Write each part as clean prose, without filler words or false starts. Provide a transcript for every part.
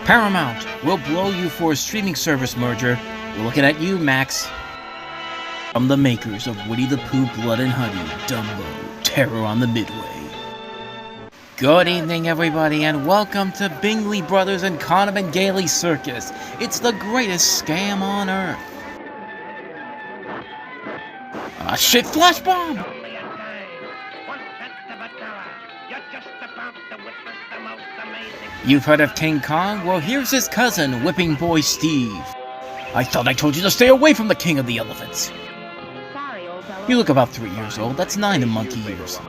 Paramount will blow you for a streaming service merger. We're looking at you, Max. From the makers of Winnie the Pooh, Blood and Honey, Dumbo, Terror on the Midway. Good evening, everybody, and welcome to Bingley Brothers and Condiment Gailey Circus. It's the greatest scam on earth. Ah, shit, flash bomb! You've heard of King Kong? Well, here's his cousin, Whipping Boy Steve. I thought I told you to stay away from the King of the Elephants. Sorry, old fellow. You look about 3 years old. That's 9 in monkey years.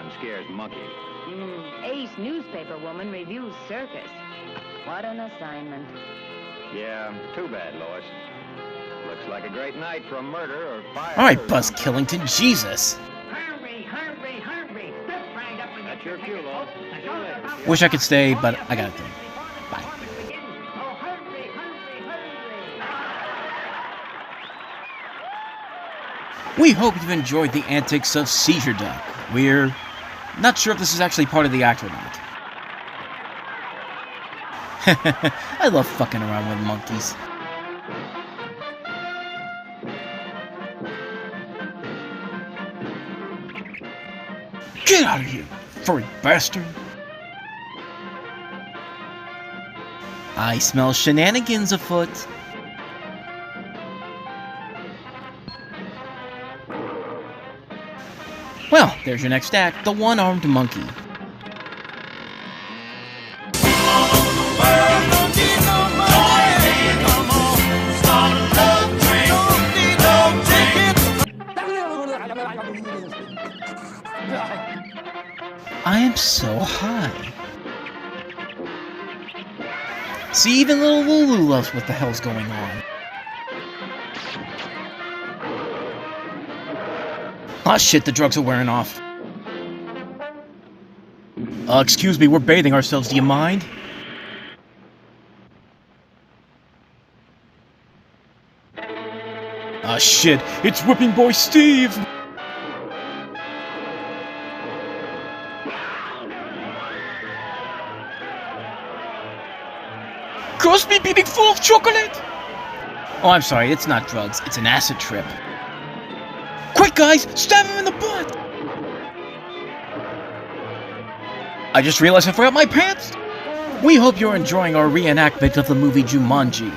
Ace newspaper woman reviews circus. What an assignment. Yeah, too bad, Lois. Looks like a great night for a murder or fire. Alright, Buzz Killington, Jesus. Hurry! Step right up and That's get your cue, Lois. Wish I could stay, but I gotta go. Bye. Oh, hurry! We hope you've enjoyed the antics of Seizure Duck. We're not sure if this is actually part of the act or not. I love fucking around with monkeys. Get out of here, furry bastard! I smell shenanigans afoot. Well, there's your next act, the one-armed monkey. I am so high. See, even little Lulu loves what the hell's going on. Ah, shit, the drugs are wearing off. Excuse me, we're bathing ourselves, do you mind? Ah, shit, it's Whipping Boy Steve! Crosby beating full of chocolate! Oh, I'm sorry, it's not drugs, it's an acid trip. Quick, guys! Stab him in the butt! I just realized I forgot my pants! We hope you're enjoying our reenactment of the movie Jumanji.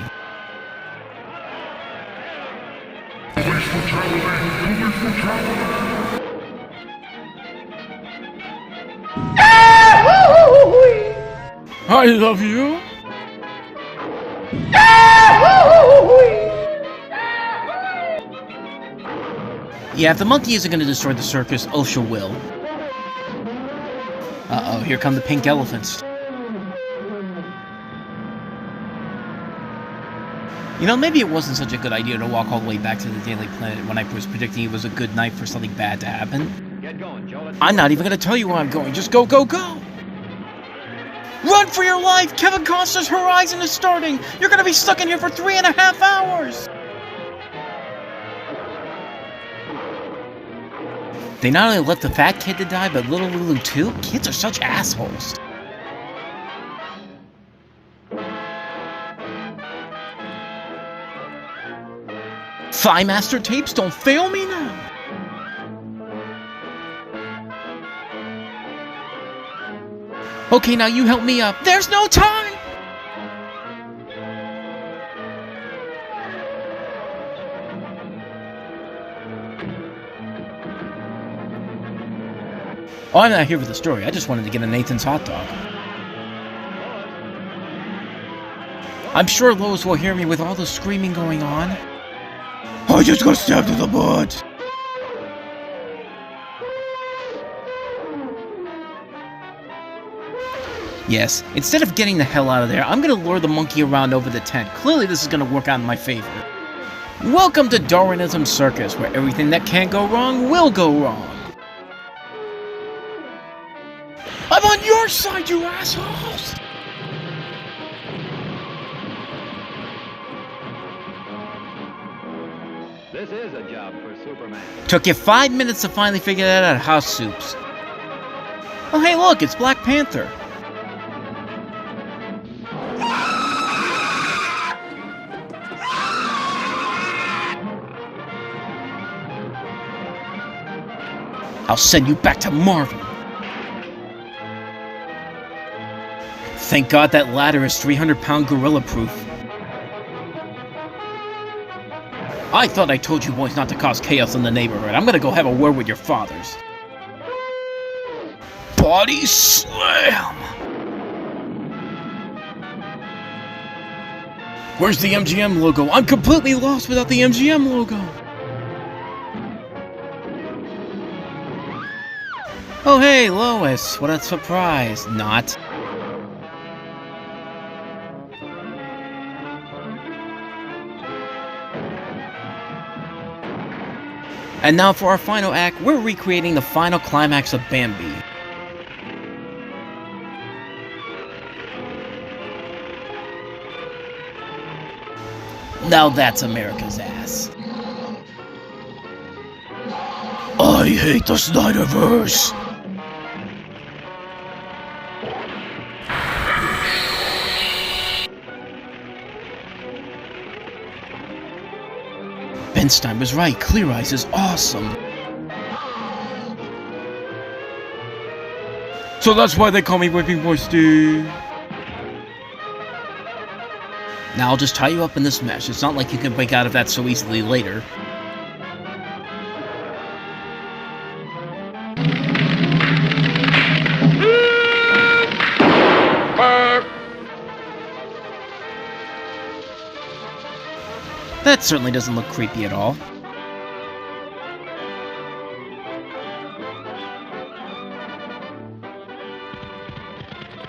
I love you! Yeah, if the monkey isn't gonna destroy the circus, OSHA will. Uh-oh, here come the pink elephants. You know, maybe it wasn't such a good idea to walk all the way back to the Daily Planet when I was predicting it was a good night for something bad to happen. Get going, Joe. I'm not even gonna tell you where I'm going, just go, go, go! Run for your life! Kevin Costner's Horizon is starting! You're gonna be stuck in here for 3.5 hours! They not only let the fat kid to die, but little Lulu too? Kids are such assholes. Thigh Master tapes, don't fail me now! Okay, now you help me up. There's no time! Oh, I'm not here for the story. I just wanted to get a Nathan's hot dog. I'm sure Lois will hear me with all the screaming going on. I just got stabbed in the butt! Yes, instead of getting the hell out of there, I'm gonna lure the monkey around over the tent. Clearly this is gonna work out in my favor. Welcome to Darwinism Circus, where everything that can go wrong will go wrong. I'm on your side, you assholes! This is a job for Superman. Took you 5 minutes to finally figure that out, House Soups. Oh hey look, it's Black Panther. I'll send you back to Marvin. Thank God that ladder is 300-pound gorilla-proof. I thought I told you boys not to cause chaos in the neighborhood. I'm gonna go have a word with your fathers. Body slam! Where's the MGM logo? I'm completely lost without the MGM logo! Oh hey, Lois, what a surprise. Not. And now for our final act, we're recreating the final climax of Bambi. Now that's America's ass. I hate the Snyderverse! Benstein was right, Clear Eyes is awesome. So that's why they call me Whipping Boy Steve. Now I'll just tie you up in this mesh. It's not like you can break out of that so easily later. That certainly doesn't look creepy at all.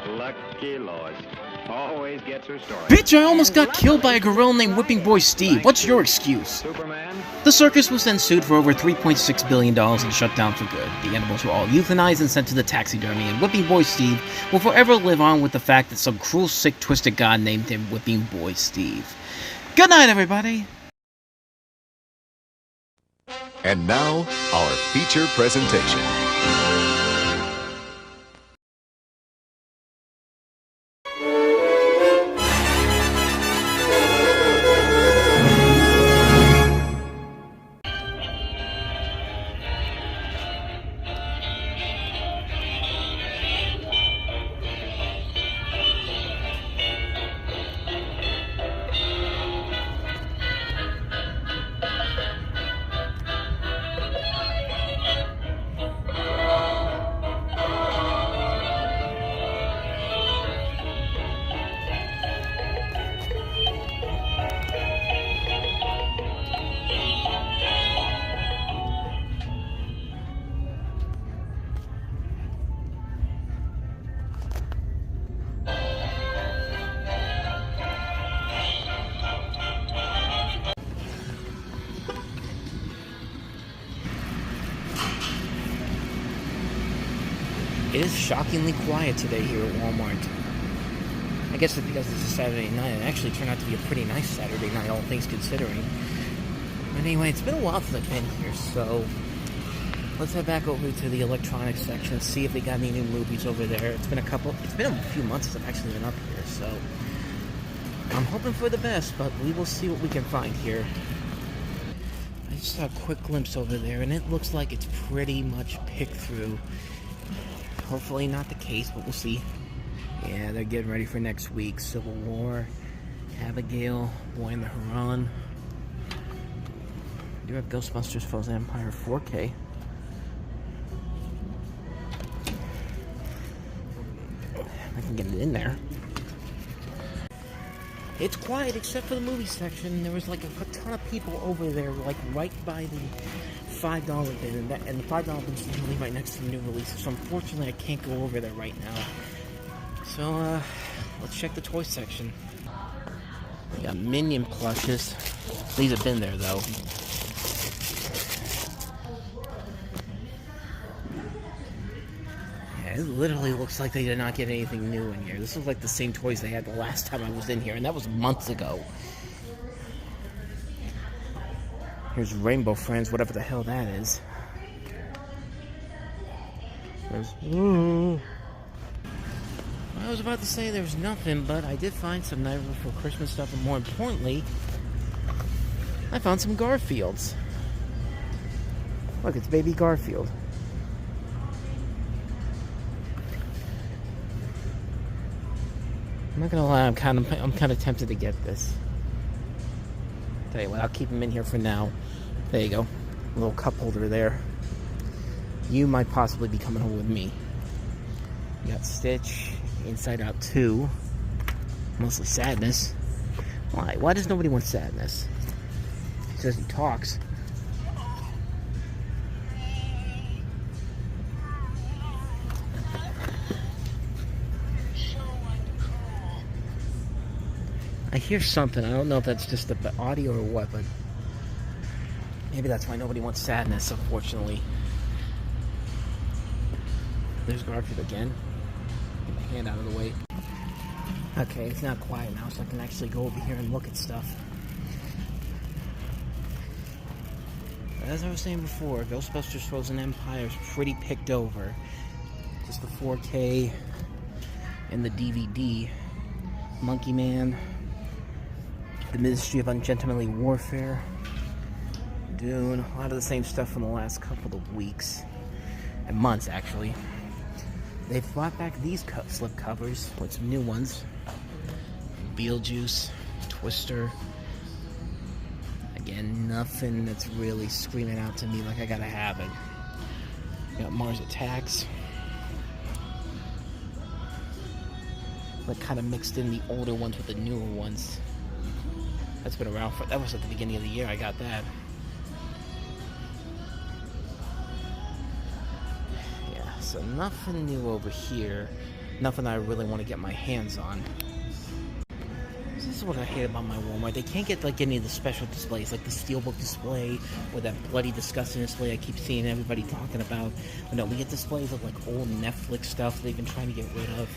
Lucky Lois. Always gets her story. Bitch, I almost got killed by a gorilla named Whipping Boy Steve. What's your excuse? Superman? The circus was then sued for over $3.6 billion and shut down for good. The animals were all euthanized and sent to the taxidermy, and Whipping Boy Steve will forever live on with the fact that some cruel, sick, twisted god named him Whipping Boy Steve. Good night, everybody! And now, our feature presentation. It is shockingly quiet today here at Walmart. I guess it's because it's a Saturday night. It actually turned out to be a pretty nice Saturday night, all things considering. But anyway, it's been a while since I've been here, so let's head back over to the electronics section, see if they got any new movies over there. It's been a few months since I've actually been up here, so I'm hoping for the best, but we will see what we can find here. I just saw a quick glimpse over there, and it looks like it's pretty much picked through. Hopefully not the case, but we'll see. Yeah, they're getting ready for next week. Civil War, Abigail, Boy in the Huron. You have Ghostbusters Frozen Empire 4K. I can get it in there. It's quiet except for the movie section. There was like a ton of people over there, like right by the $5 bin, and the $5 bin is usually right next to the new releases. So unfortunately, I can't go over there right now. So let's check the toy section. We got Minion plushes. These have been there though. Yeah, it literally looks like they did not get anything new in here. This was like the same toys they had the last time I was in here, and that was months ago. Here's Rainbow Friends, whatever the hell that is. I was about to say there was nothing, but I did find some Nightmare Before Christmas stuff, and more importantly, I found some Garfields. Look, it's baby Garfield. not gonna lie, I'm kind of tempted to get this. Tell you what, I'll keep them in here for now. There you go, a little cup holder there. You might possibly be coming home with me. You got Stitch, Inside Out 2, mostly Sadness. Why? Why does nobody want Sadness? He says he talks. I hear something. I don't know if that's just the audio or what, but maybe that's why nobody wants Sadness, unfortunately. There's Garfield again. Get my hand out of the way. Okay, it's not quiet now, so I can actually go over here and look at stuff. As I was saying before, Ghostbusters Frozen Empire is pretty picked over. Just the 4K and the DVD. Monkey Man, The Ministry of Ungentlemanly Warfare, Dune, a lot of the same stuff from the last couple of weeks and months, actually. They've brought back these slip covers with some new ones. Beetlejuice, Twister. Again, nothing that's really screaming out to me like I gotta have it. Got Mars Attacks. Like kind of mixed in the older ones with the newer ones. That's been around for, that was at the beginning of the year I got that. Yeah, so nothing new over here. Nothing I really want to get my hands on. This is what I hate about my Walmart. They can't get like any of the special displays, like the Steelbook display or that bloody disgusting display I keep seeing everybody talking about. But no, we get displays of like old Netflix stuff they've been trying to get rid of.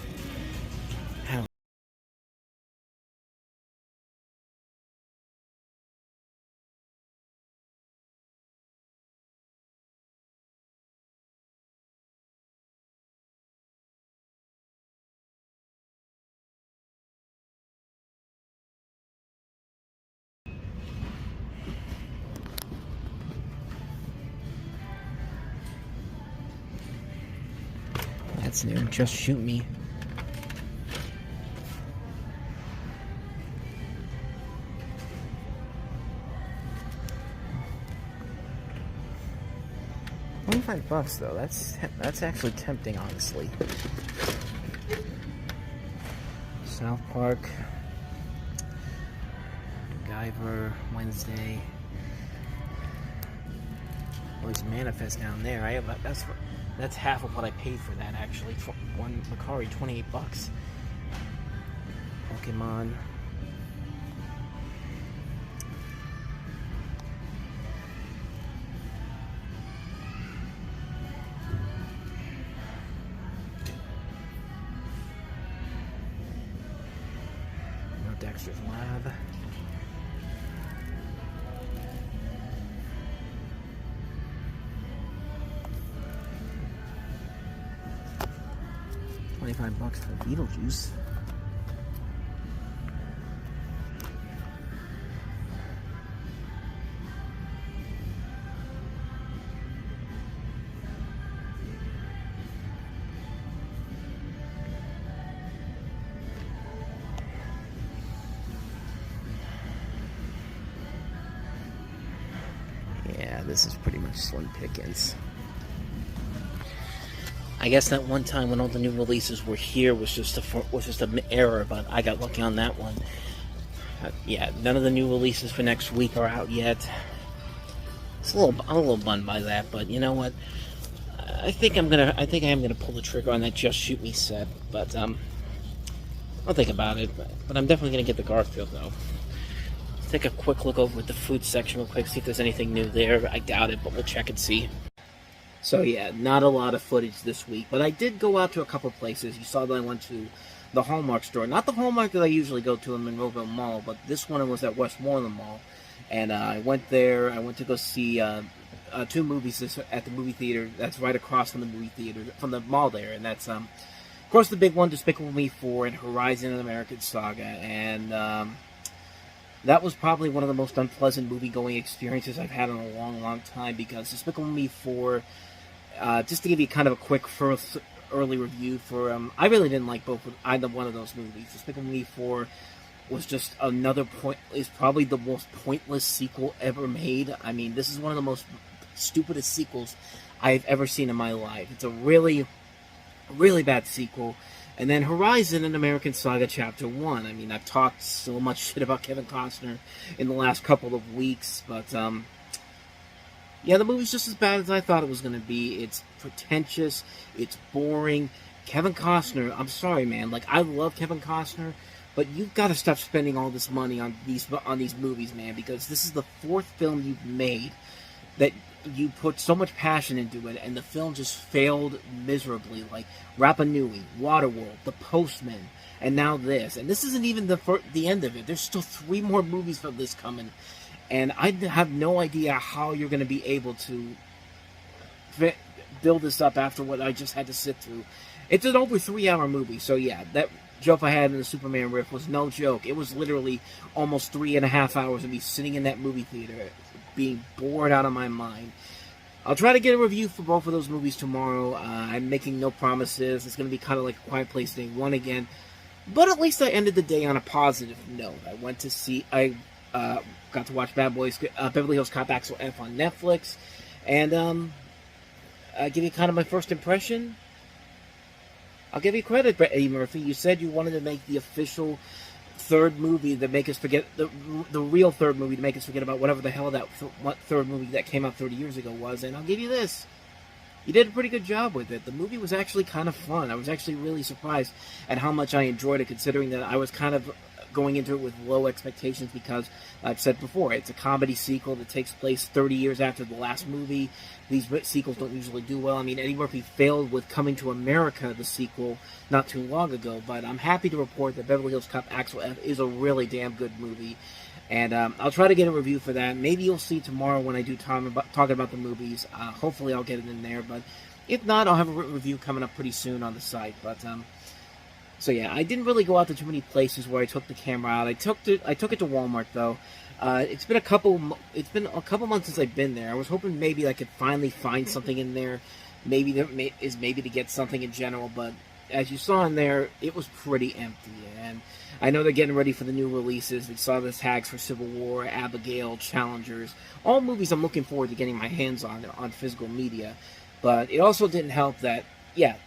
That's new. Just Shoot Me. $25 though. That's actually tempting, honestly. South Park, Guyver, Wednesday. Well, there's Manifest down there. That's half of what I paid for that, actually. One Macari, $28. Pokemon. No Dexter's Lab. $25 for Beetlejuice. Yeah, this is pretty much slim pickings. I guess that one time when all the new releases were here was just an error, but I got lucky on that one. Yeah, none of the new releases for next week are out yet. I'm a little bummed by that, but you know what? I think I am gonna pull the trigger on that Just Shoot Me set, but I'll think about it. But I'm definitely gonna get the Garfield though. Let's take a quick look over at the food section real quick, see if there's anything new there. I doubt it, but we'll check and see. So yeah, not a lot of footage this week, but I did go out to a couple places. You saw that I went to the Hallmark store. Not the Hallmark that I usually go to in Monroeville Mall, but this one was at Westmoreland Mall. And I went there. I went to go see two movies at the movie theater that's right across from the movie theater, from the mall there. And that's, of course, the big one, Despicable Me 4 and Horizon and American Saga. And that was probably one of the most unpleasant movie-going experiences I've had in a long, long time, because Despicable Me 4... just to give you kind of a quick early review for. I really didn't like either one of those movies. Despicable Me 4 was just another point. Is probably the most pointless sequel ever made. I mean, this is one of the most stupidest sequels I've ever seen in my life. It's a really, really bad sequel. And then Horizon and American Saga Chapter 1. I mean, I've talked so much shit about Kevin Costner in the last couple of weeks, but, yeah, the movie's just as bad as I thought it was going to be. It's pretentious, it's boring. Kevin Costner, I'm sorry, man, like, I love Kevin Costner, but you've got to stop spending all this money on these movies, man, because this is the fourth film you've made that you put so much passion into it, and the film just failed miserably. Like Rapa Nui, Waterworld, The Postman, and now this. And this isn't even the end of it. There's still 3 more movies from this coming, and I have no idea how you're going to be able to build this up after what I just had to sit through. It's an over 3-hour movie, so yeah, that joke I had in the Superman riff was no joke. It was literally almost 3.5 hours of me sitting in that movie theater, being bored out of my mind. I'll try to get a review for both of those movies tomorrow. I'm making no promises. It's going to be kind of like Quiet Place Day 1 again. But at least I ended the day on a positive note. I got to watch Beverly Hills Cop Axel F on Netflix. And I'll give you kind of my first impression. I'll give you credit, Eddie Murphy. You said you wanted to make the official third movie that make us forget the real third movie to make us forget about whatever the hell that third movie that came out 30 years ago was, and I'll give you this. You did a pretty good job with it. The movie was actually kind of fun. I was actually really surprised at how much I enjoyed it, considering that I was kind of going into it with low expectations because, I've said before, it's a comedy sequel that takes place 30 years after the last movie. These sequels don't usually do well. I mean, Eddie Murphy failed with Coming to America, the sequel, not too long ago, but I'm happy to report that Beverly Hills Cop Axel F is a really damn good movie, and I'll try to get a review for that. Maybe you'll see tomorrow when I do talking about the movies. Hopefully I'll get it in there, but if not, I'll have a review coming up pretty soon on the site, but so yeah, I didn't really go out to too many places where I took the camera out. I took it to Walmart though. It's been a couple months since I've been there. I was hoping maybe I could finally find something in there. Maybe to get something in general, but as you saw in there, it was pretty empty. And I know they're getting ready for the new releases. We saw the tags for Civil War, Abigail, Challengers, all movies I'm looking forward to getting my hands on physical media. But it also didn't help that, yeah,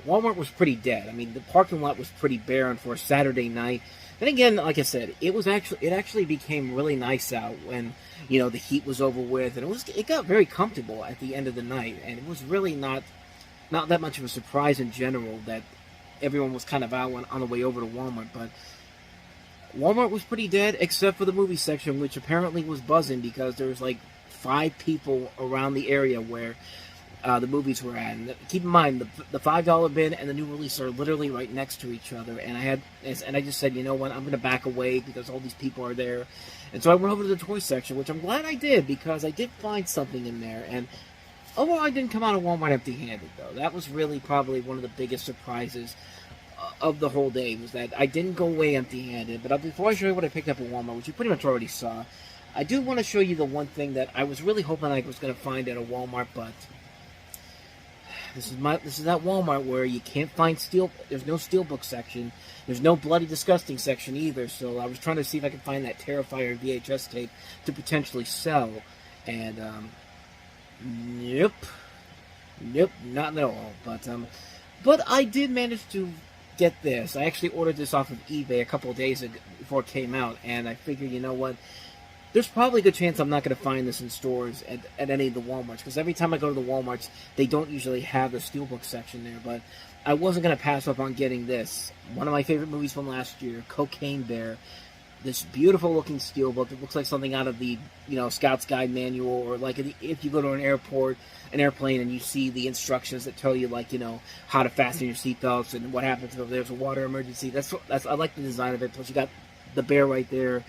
Walmart was pretty dead. I mean, the parking lot was pretty barren for a Saturday night. And again, like I said, it actually became really nice out when, you know, the heat was over with, and it got very comfortable at the end of the night, and it was really not that much of a surprise in general that everyone was kind of out on the way over to Walmart. But Walmart was pretty dead, except for the movie section, which apparently was buzzing because there was like 5 people around the area where the movies were at. And keep in mind, the $5 bin and the new release are literally right next to each other. And I just said, you know what, I'm going to back away because all these people are there. And so I went over to the toy section, which I'm glad I did because I did find something in there. And overall, I didn't come out of Walmart empty-handed, though. That was really probably one of the biggest surprises of the whole day, was that I didn't go away empty-handed. But before I show you what I picked up at Walmart, which you pretty much already saw, I do want to show you the one thing that I was really hoping I was going to find at a Walmart, but this is that Walmart where you can't find there's no steelbook section. There's no Bloody Disgusting section either, so I was trying to see if I could find that Terrifier VHS tape to potentially sell, and nope, not at all. But I did manage to get this. I actually ordered this off of eBay a couple of days ago before it came out, and I figured, you know what, there's probably a good chance I'm not going to find this in stores at any of the Walmarts, because every time I go to the Walmarts, they don't usually have the steelbook section there, but I wasn't going to pass up on getting this. One of my favorite movies from last year, Cocaine Bear. This beautiful looking steelbook that looks like something out of the, you know, Scout's Guide manual, or like if you go to an airplane, and you see the instructions that tell you, like, you know, how to fasten your seatbelts and what happens if there's a water emergency. I like the design of it. Plus, you got the bear right there.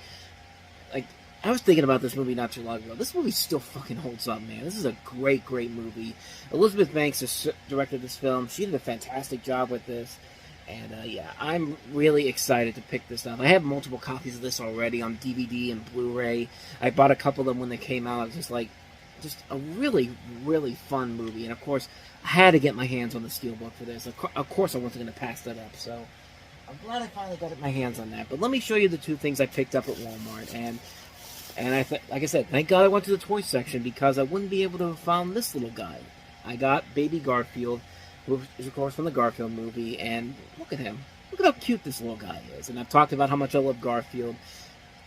Like, I was thinking about this movie not too long ago. This movie still fucking holds up, man. This is a great, great movie. Elizabeth Banks has directed this film. She did a fantastic job with this. And, yeah, I'm really excited to pick this up. I have multiple copies of this already on DVD and Blu-ray. I bought a couple of them when they came out. I was just like, just a really, really fun movie. And of course, I had to get my hands on the steelbook for this. Of course, I wasn't going to pass that up. So I'm glad I finally got my hands on that. But let me show you the two things I picked up at Walmart. And like I said, thank God I went to the toy section because I wouldn't be able to have found this little guy. I got Baby Garfield, who is of course from the Garfield movie. And look at him. Look at how cute this little guy is. And I've talked about how much I love Garfield.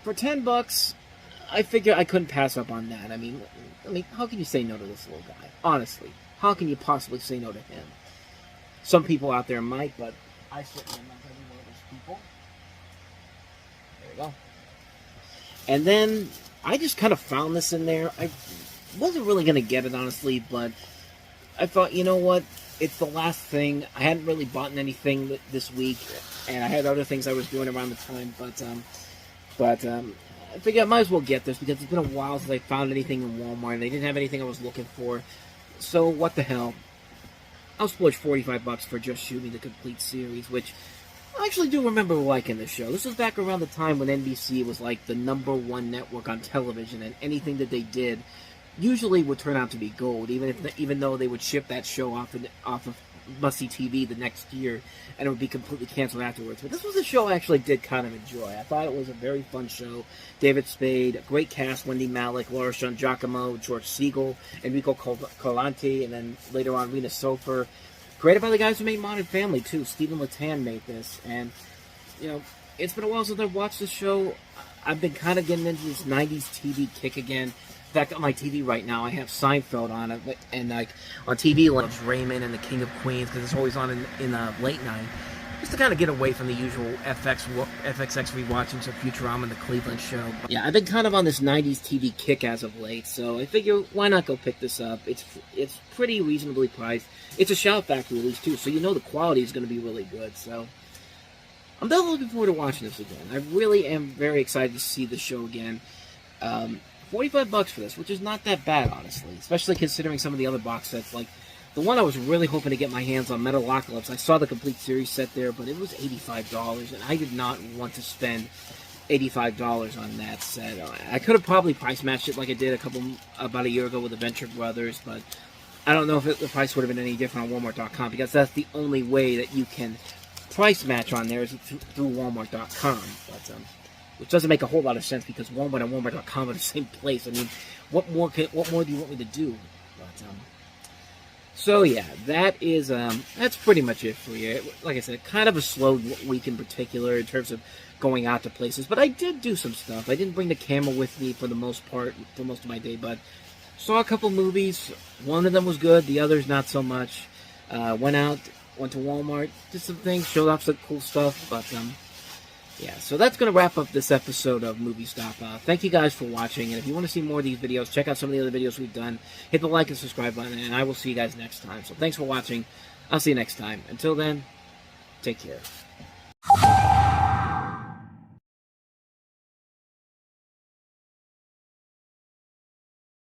For $10, I figure I couldn't pass up on that. I mean, how can you say no to this little guy? Honestly, how can you possibly say no to him? Some people out there might, but I certainly am not going to be one of those people. There we go. And then I just kind of found this in there. I wasn't really going to get it, honestly, but I thought, you know what? It's the last thing. I hadn't really bought anything this week, and I had other things I was doing around the time, but I figured I might as well get this because it's been a while since I found anything in Walmart, and they didn't have anything I was looking for. So what the hell? I'll splurge $45 for Just Shoot Me, the complete series, which I actually do remember liking this show. This was back around the time when NBC was like the #1 network on television, and anything that they did usually would turn out to be gold, even though they would ship that show off of must-see TV the next year, and it would be completely canceled afterwards. But this was a show I actually did kind of enjoy. I thought it was a very fun show. David Spade, a great cast: Wendy Malick, Laura Sean Giacomo, George Siegel, Enrico Colante, and then later on Rena Sofer. Created by the guys who made Modern Family too. Stephen Latan made this, and you know, it's been a while since I've watched the show. I've been kind of getting into this '90s TV kick again. In fact, on my TV right now, I have Seinfeld on it, and like on TV, I love Raymond and the King of Queens because it's always on in late night, just to kind of get away from the usual FXX rewatchings of Futurama and the Cleveland Show. But yeah, I've been kind of on this '90s TV kick as of late, so I figure why not go pick this up? It's pretty reasonably priced. It's a Shout Factory release too, so you know the quality is going to be really good. So I'm definitely looking forward to watching this again. I really am very excited to see the show again. $45 for this, which is not that bad, honestly, especially considering some of the other box sets. Like the one I was really hoping to get my hands on, Metalocalypse. I saw the complete series set there, but it was $85, and I did not want to spend $85 on that set. I could have probably price matched it like I did about a year ago with Adventure Brothers, but I don't know if the price would have been any different on Walmart.com, because that's the only way that you can price match on there is through Walmart.com. But which doesn't make a whole lot of sense because Walmart and Walmart.com are the same place. I mean, what more do you want me to do? But so yeah, that's pretty much it for you. Like I said, kind of a slow week in particular in terms of going out to places, but I did do some stuff. I didn't bring the camera with me for the most part for most of my day, but saw a couple movies. One of them was good, the others not so much. Went to Walmart, did some things, showed off some cool stuff, but yeah, so that's going to wrap up this episode of Movie Stop. Thank you guys for watching, and if you want to see more of these videos, check out some of the other videos we've done. Hit the like and subscribe button, and I will see you guys next time. So thanks for watching. I'll see you next time. Until then, take care.